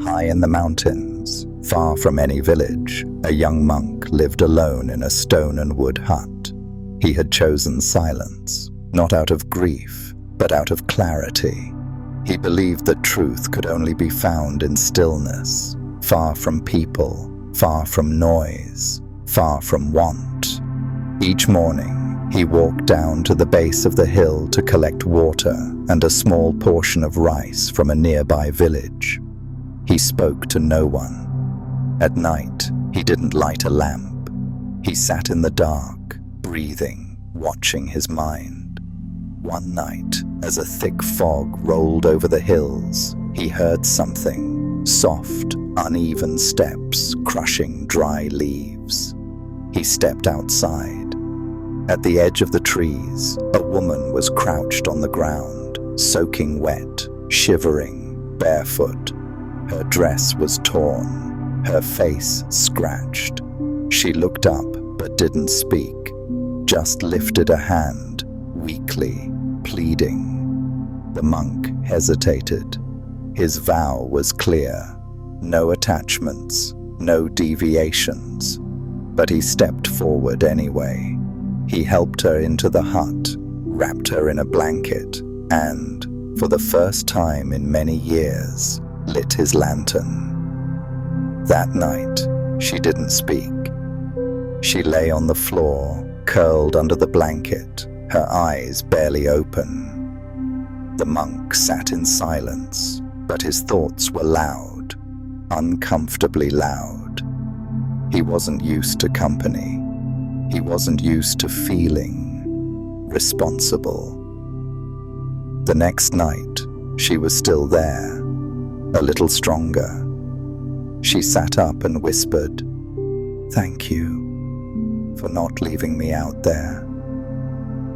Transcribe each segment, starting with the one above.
High in the mountains, far from any village, a young monk lived alone in a stone and wood hut. He had chosen silence, not out of grief, but out of clarity. He believed that truth could only be found in stillness, far from people, far from noise, far from want. Each morning, he walked down to the base of the hill to collect water and a small portion of rice from a nearby village. He spoke to no one. At night, he didn't light a lamp. He sat in the dark, breathing, watching his mind. One night, as a thick fog rolled over the hills, he heard something, soft, uneven steps crushing dry leaves. He stepped outside. At the edge of the trees, a woman was crouched on the ground, soaking wet, shivering, barefoot. Her dress was torn, her face scratched. She looked up but didn't speak, just lifted a hand, weakly, pleading. The monk hesitated. His vow was clear: no attachments, no deviations. But he stepped forward anyway. He helped her into the hut, wrapped her in a blanket, and, for the first time in many years, lit his lantern. That night, she didn't speak. She lay on the floor, curled under the blanket, her eyes barely open. The monk sat in silence, but his thoughts were loud, uncomfortably loud. He wasn't used to company. He wasn't used to feeling responsible. The next night, she was still there, a little stronger. She sat up and whispered, "Thank you for not leaving me out there."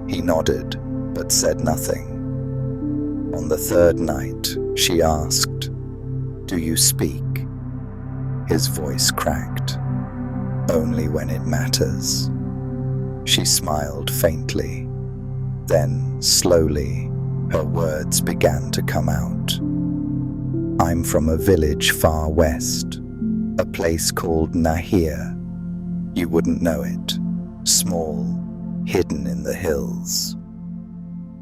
He nodded, but said nothing. On the third night, she asked, "Do you speak?" His voice cracked. "Only when it matters." She smiled faintly. Then, slowly, her words began to come out. "I'm from a village far west, a place called Nahir. You wouldn't know it. Small, hidden in the hills."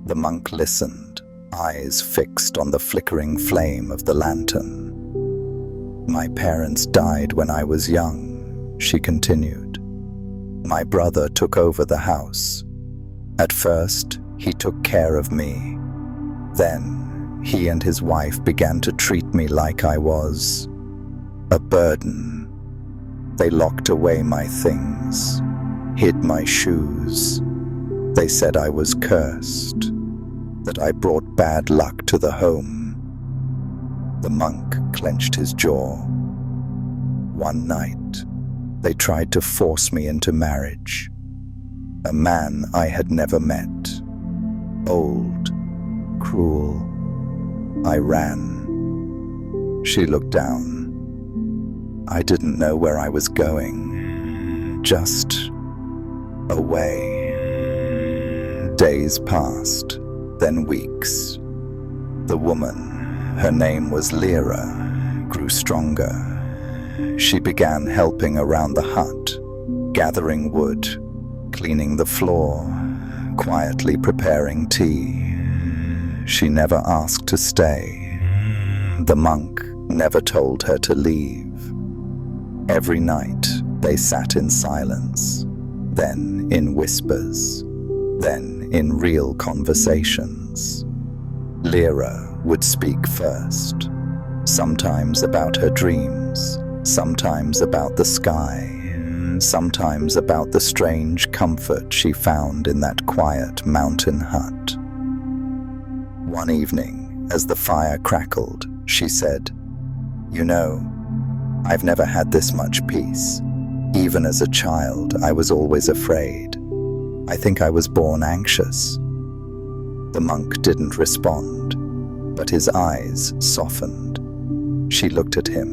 The monk listened, eyes fixed on the flickering flame of the lantern. "My parents died when I was young," she continued. "My brother took over the house. At first, he took care of me. Then, he and his wife began to treat me like I was a burden. They locked away my things, hid my shoes. They said I was cursed, that I brought bad luck to the home." The monk clenched his jaw. "One night, they tried to force me into marriage. A man I had never met. Old, cruel. I ran." She looked down. "I didn't know where I was going. Just away." Days passed, then weeks. The woman, her name was Lyra, grew stronger. She began helping around the hut, gathering wood, cleaning the floor, quietly preparing tea. She never asked to stay. The monk never told her to leave. Every night, they sat in silence, then in whispers, then in real conversations. Lyra would speak first, sometimes about her dreams, sometimes about the sky, sometimes about the strange comfort she found in that quiet mountain hut. One evening, as the fire crackled, she said, "You know, I've never had this much peace. Even as a child, I was always afraid. I think I was born anxious." The monk didn't respond, but his eyes softened. She looked at him.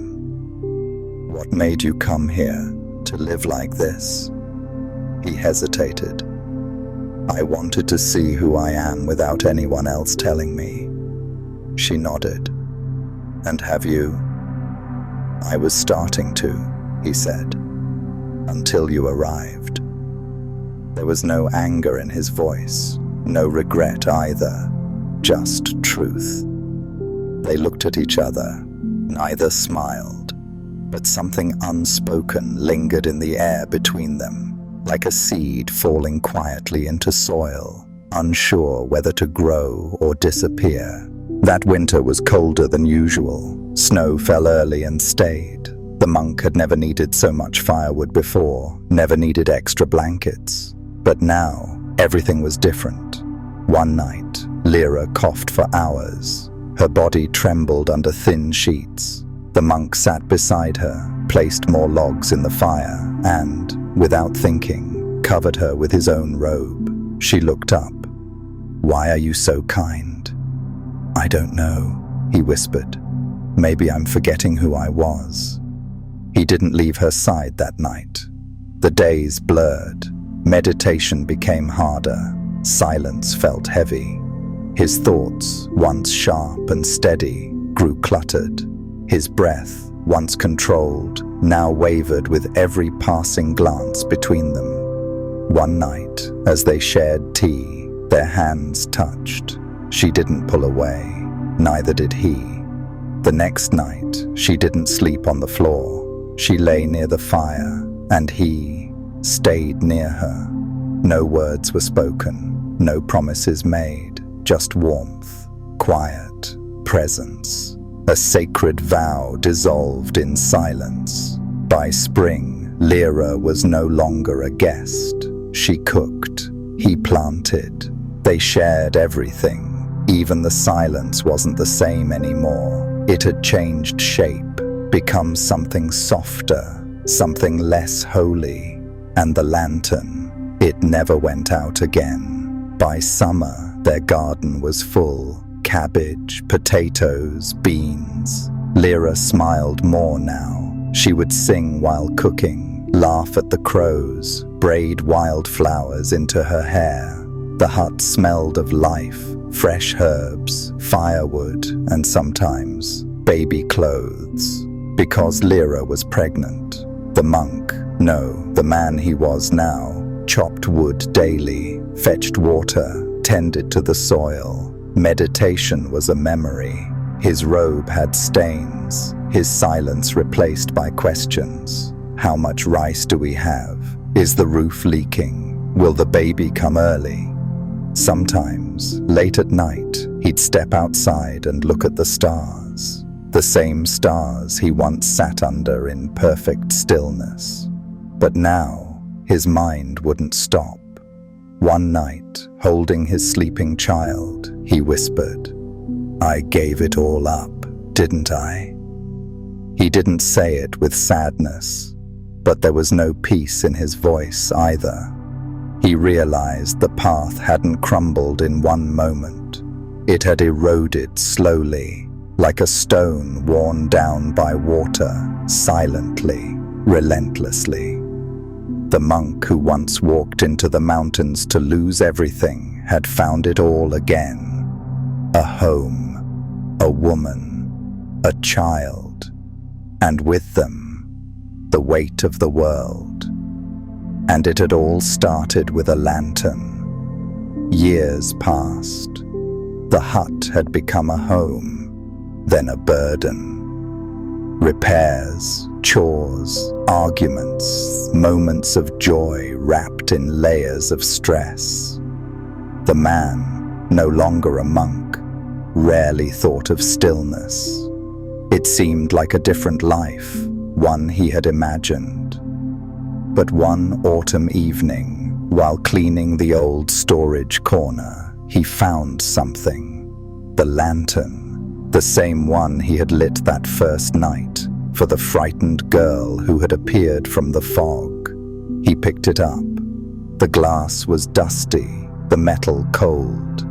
"What made you come here to live like this?" He hesitated. "I wanted to see who I am without anyone else telling me." She nodded. "And have you?" "I was starting to," he said, "until you arrived." There was no anger in his voice, no regret either, just truth. They looked at each other. Neither smiled, but something unspoken lingered in the air between them, like a seed falling quietly into soil, unsure whether to grow or disappear. That winter was colder than usual. Snow fell early and stayed. The monk had never needed so much firewood before, never needed extra blankets. But now, everything was different. One night, Lyra coughed for hours. Her body trembled under thin sheets. The monk sat beside her, placed more logs in the fire, and, without thinking, covered her with his own robe. She looked up. "Why are you so kind?" "I don't know," he whispered. "Maybe I'm forgetting who I was." He didn't leave her side that night. The days blurred. Meditation became harder. Silence felt heavy. His thoughts, once sharp and steady, grew cluttered. His breath, once controlled, now wavered with every passing glance between them. One night, as they shared tea, their hands touched. She didn't pull away, neither did he. The next night, she didn't sleep on the floor. She lay near the fire, and he stayed near her. No words were spoken, no promises made, just warmth, quiet, presence. A sacred vow dissolved in silence. By spring, Lyra was no longer a guest. She cooked, he planted. They shared everything. Even the silence wasn't the same anymore. It had changed shape, become something softer, something less holy. And the lantern, it never went out again. By summer, their garden was full. Cabbage, potatoes, beans. Lyra smiled more now. She would sing while cooking, laugh at the crows, braid wildflowers into her hair. The hut smelled of life, fresh herbs, firewood, and sometimes baby clothes. Because Lyra was pregnant, the monk, no, the man he was now, chopped wood daily, fetched water, tended to the soil. Meditation was a memory. His robe had stains, his silence replaced by questions. How much rice do we have? Is the roof leaking? Will the baby come early? Sometimes, late at night, he'd step outside and look at the stars. The same stars he once sat under in perfect stillness. But now, his mind wouldn't stop. One night, holding his sleeping child, he whispered, "I gave it all up, didn't I?" He didn't say it with sadness, but there was no peace in his voice either. He realized the path hadn't crumbled in one moment. It had eroded slowly, like a stone worn down by water, silently, relentlessly. The monk who once walked into the mountains to lose everything had found it all again. A home, a woman, a child, and with them, the weight of the world. And it had all started with a lantern. Years passed. The hut had become a home, then a burden. Repairs, chores, arguments, moments of joy wrapped in layers of stress. The man, no longer a monk, rarely thought of stillness. It seemed like a different life, one he had imagined. But one autumn evening, while cleaning the old storage corner, he found something. The lantern. The same one he had lit that first night for the frightened girl who had appeared from the fog. He picked it up. The glass was dusty, the metal cold.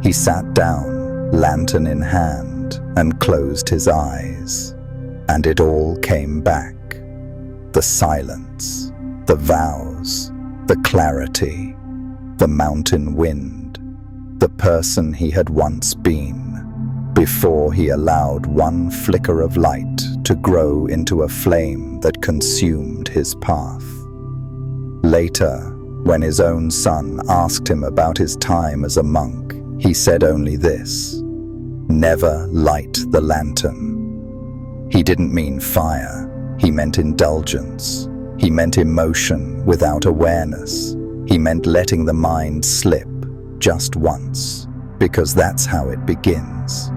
He sat down, lantern in hand, and closed his eyes. And it all came back. The silence, the vows, the clarity, the mountain wind, the person he had once been, before he allowed one flicker of light to grow into a flame that consumed his path. Later, when his own son asked him about his time as a monk, he said only this: "Never light the lantern." He didn't mean fire, he meant indulgence. He meant emotion without awareness. He meant letting the mind slip just once, because that's how it begins.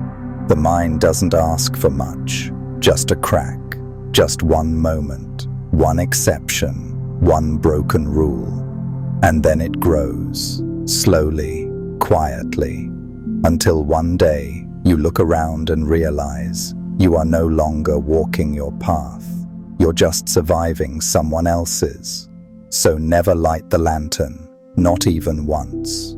The mind doesn't ask for much, just a crack, just one moment, one exception, one broken rule. And then it grows, slowly, quietly, until one day you look around and realize you are no longer walking your path. You're just surviving someone else's. So never light the lantern, not even once.